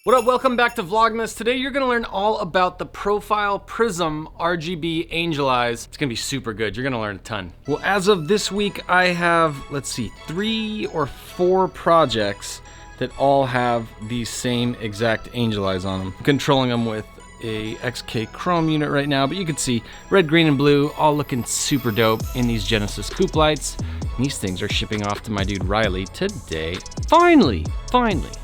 What up, welcome back to Vlogmas. Today you're gonna learn all about the Profile Prism RGB Angel Eyes. It's gonna be super good, you're gonna learn a ton. Well, as of this week, I have, let's see, 3 or 4 projects that all have these same exact angel eyes on them. I'm controlling them with a XK Chrome unit right now, but you can see red, green, and blue all looking super dope in these Genesis coupe lights. And these things are shipping off to my dude Riley today. Finally.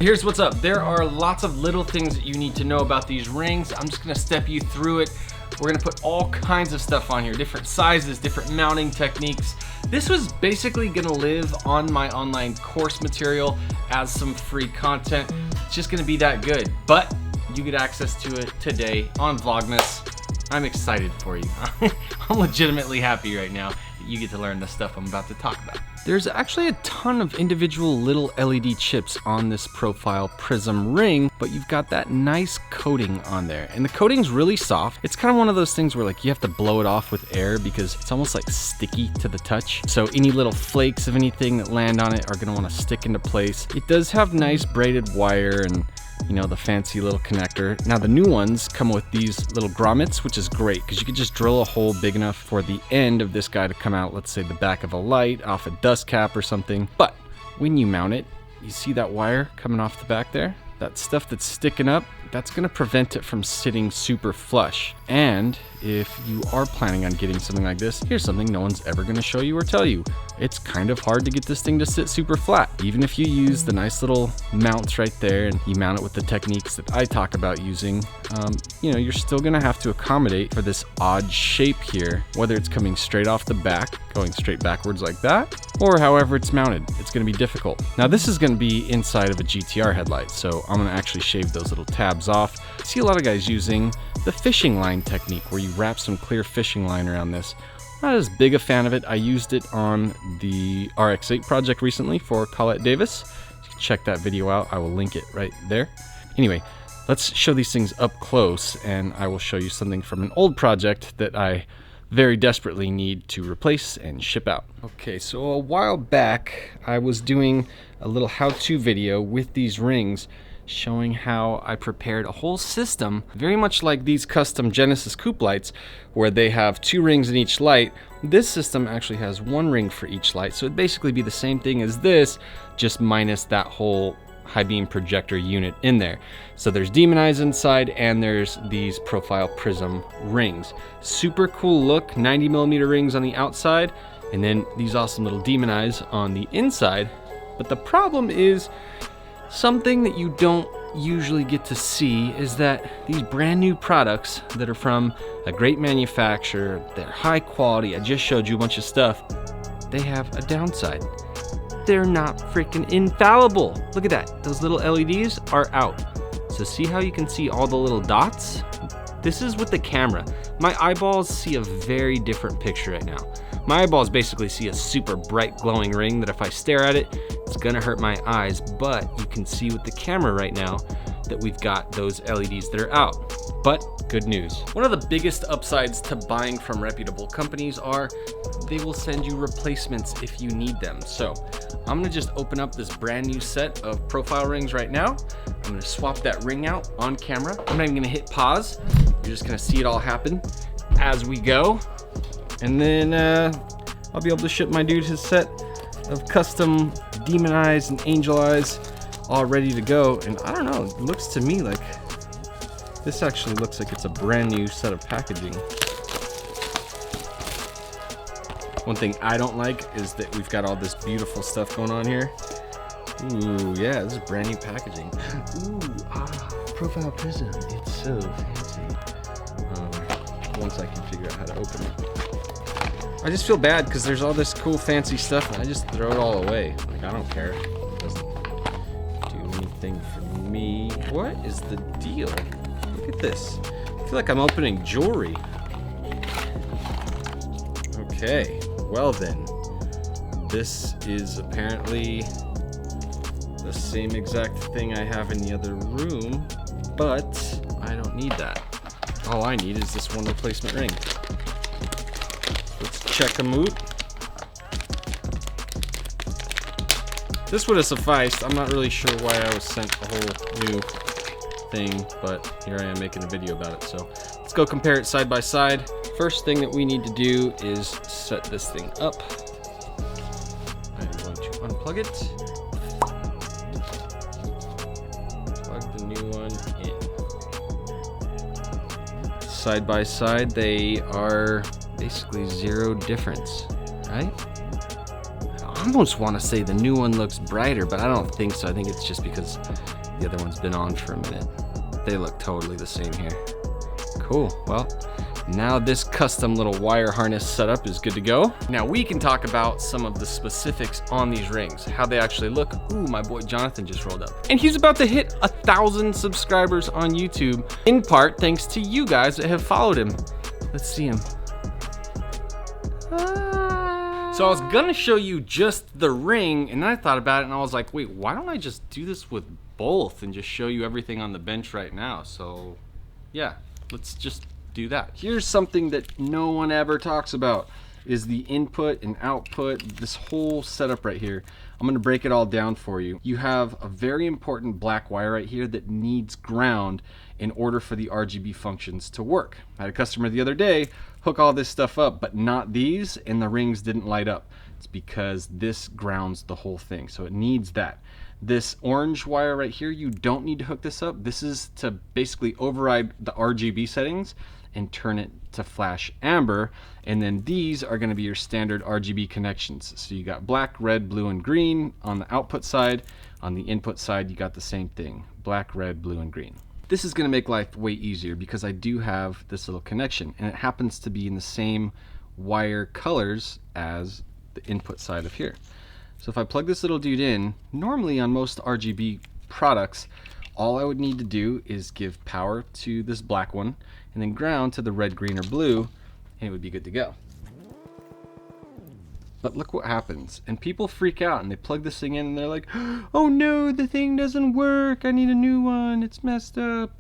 Here's what's up. There are lots of little things that you need to know about these rings. I'm just gonna step you through it. We're gonna put all kinds of stuff on here, different sizes, different mounting techniques. This was basically gonna live on my online course material as some free content. It's just gonna be that good, but you get access to it today on Vlogmas. I'm excited for you. I'm legitimately happy right now that you get to learn the stuff I'm about to talk about. There's actually a ton of individual little LED chips on this Profile Prism ring, but you've got that nice coating on there. And the coating's really soft. It's kind of one of those things where like you have to blow it off with air because it's almost like sticky to the touch. So any little flakes of anything that land on it are gonna wanna stick into place. It does have nice braided wire and you know, the fancy little connector. Now the new ones come with these little grommets, which is great because you can just drill a hole big enough for the end of this guy to come out, let's say the back of a light, off a dust cap or something. But when you mount it, you see that wire coming off the back there? That stuff that's sticking up, that's gonna prevent it from sitting super flush. And if you are planning on getting something like this, here's something no one's ever gonna show you or tell you. It's kind of hard to get this thing to sit super flat. Even if you use the nice little mounts right there and you mount it with the techniques that I talk about using, you know, you're still gonna have to accommodate for this odd shape here, whether it's coming straight off the back, going straight backwards like that, or however it's mounted. It's gonna be difficult. Now this is gonna be inside of a GTR headlight, so I'm gonna actually shave those little tabs off. I see a lot of guys using the fishing line technique where you wrap some clear fishing line around this. Not as big a fan of it. I used it on the RX-8 project recently for Colette Davis. You can check that video out. I will link it right there. Anyway, let's show these things up close and I will show you something from an old project that I very desperately need to replace and ship out. Okay, so a while back I was doing a little how-to video with these rings showing how I prepared a whole system, very much like these custom Genesis coupe lights, where they have 2 rings in each light. This system actually has 1 ring for each light, so it'd basically be the same thing as this, just minus that whole high beam projector unit in there. So there's demon eyes inside and there's these Profile Prism rings. Super cool look, 90mm rings on the outside, and then these awesome little demon eyes on the inside. But the problem is, something that you don't usually get to see is that these brand new products that are from a great manufacturer, they're high quality, I just showed you a bunch of stuff, they have a downside. They're not freaking infallible. Look at that, those little LEDs are out. So see how you can see all the little dots? This is with the camera. My eyeballs see a very different picture right now. My eyeballs basically see a super bright glowing ring that if I stare at it, it's gonna hurt my eyes, but you can see with the camera right now that we've got those LEDs that are out. But good news. One of the biggest upsides to buying from reputable companies are they will send you replacements if you need them. So I'm gonna just open up this brand new set of profile rings right now. I'm gonna swap that ring out on camera. I'm not even gonna hit pause. You're just gonna see it all happen as we go. And then I'll be able to ship my dude his set of custom demon eyes and angel eyes all ready to go. And I don't know, it looks to me like this actually looks like it's a brand new set of packaging. One thing I don't like is that we've got all this beautiful stuff going on here. Ooh, yeah, this is brand new packaging. Ooh, Profile Prism, it's so fancy. Once I can figure out how to open it. I just feel bad because there's all this cool fancy stuff and I just throw it all away. Like, I don't care. It doesn't do anything for me. What is the deal? Look at this. I feel like I'm opening jewelry. Okay, well then. This is apparently the same exact thing I have in the other room, but I don't need that. All I need is this one replacement ring. Let's check them out. This would have sufficed. I'm not really sure why I was sent a whole new thing, but here I am making a video about it. So let's go compare it side by side. First thing that we need to do is set this thing up. I'm going to unplug it. Plug the new one in. Side by side, they are basically zero difference, right? I almost want to say the new one looks brighter, but I don't think so. I think it's just because the other one's been on for a minute. They look totally the same here. Cool, well, now this custom little wire harness setup is good to go. Now we can talk about some of the specifics on these rings, how they actually look. Ooh, my boy Jonathan just rolled up. And he's about to hit 1,000 subscribers on YouTube, in part thanks to you guys that have followed him. Let's see him. So I was gonna show you just the ring, and then I thought about it and I was like, wait, why don't I just do this with both and just show you everything on the bench right now? So yeah, let's just do that. Here's something that no one ever talks about, is the input and output, this whole setup right here. I'm gonna break it all down for you. You have a very important black wire right here that needs ground in order for the RGB functions to work. I had a customer the other day hook all this stuff up, but not these, and the rings didn't light up. It's because this grounds the whole thing, so it needs that. This orange wire right here, you don't need to hook this up. This is to basically override the RGB settings and turn it to flash amber, and then these are going to be your standard RGB connections. So you got black, red, blue, and green on the output side. On the input side, you got the same thing, black, red, blue, and green. This is going to make life way easier because I do have this little connection, and it happens to be in the same wire colors as the input side of here. So if I plug this little dude in, normally on most RGB products, all I would need to do is give power to this black one and then ground to the red, green, or blue, and it would be good to go. But look what happens, and people freak out and they plug this thing in and they're like, oh no, the thing doesn't work, I need a new one, it's messed up.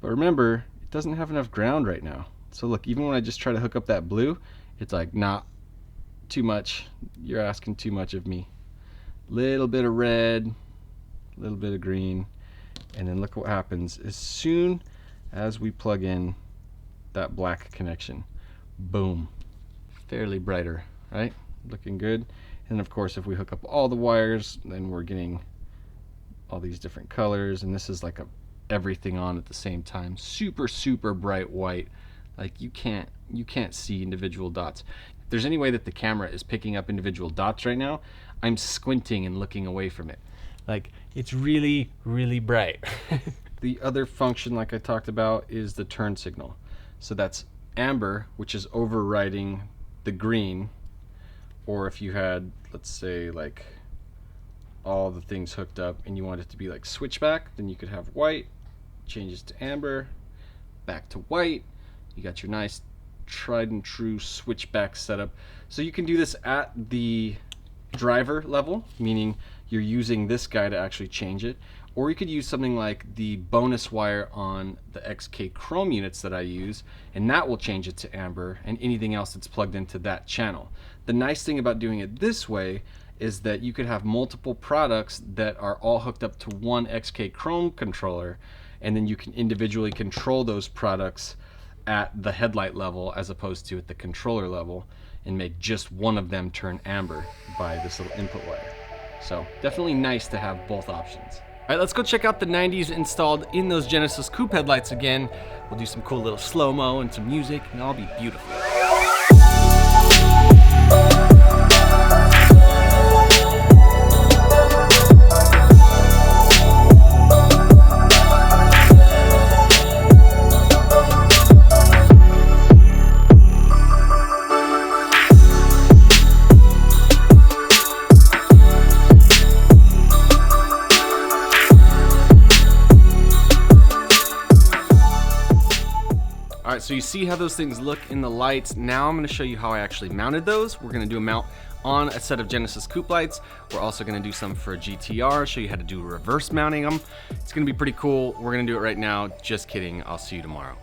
But remember, it doesn't have enough ground right now. So look, even when I just try to hook up that blue, it's like, nah, too much, you're asking too much of me. Little bit of red, little bit of green, and then look what happens as soon as we plug in that black connection. Boom, fairly brighter, right? Looking good. And of course, if we hook up all the wires, then we're getting all these different colors, and this is like everything on at the same time. Super, super bright white. Like you can't see individual dots. If there's any way that the camera is picking up individual dots right now, I'm squinting and looking away from it. Like it's really, really bright. The other function, like I talked about, is the turn signal. So that's amber, which is overriding the green. Or if you had, let's say, like all the things hooked up and you want it to be like switchback, then you could have white, changes to amber, back to white. You got your nice tried and true switchback setup. So you can do this at the driver level, meaning you're using this guy to actually change it. Or you could use something like the bonus wire on the XK Chrome units that I use, and that will change it to amber and anything else that's plugged into that channel. The nice thing about doing it this way is that you could have multiple products that are all hooked up to one XK Chrome controller, and then you can individually control those products at the headlight level as opposed to at the controller level, and make just one of them turn amber by this little input wire. So definitely nice to have both options. All right, let's go check out the 90s installed in those Genesis coupe headlights again. We'll do some cool little slow-mo and some music, and it'll all be beautiful. All right, so you see how those things look in the lights. Now I'm gonna show you how I actually mounted those. We're gonna do a mount on a set of Genesis coupe lights. We're also gonna do some for a GTR, show you how to do reverse mounting them. It's gonna be pretty cool. We're gonna do it right now. Just kidding, I'll see you tomorrow.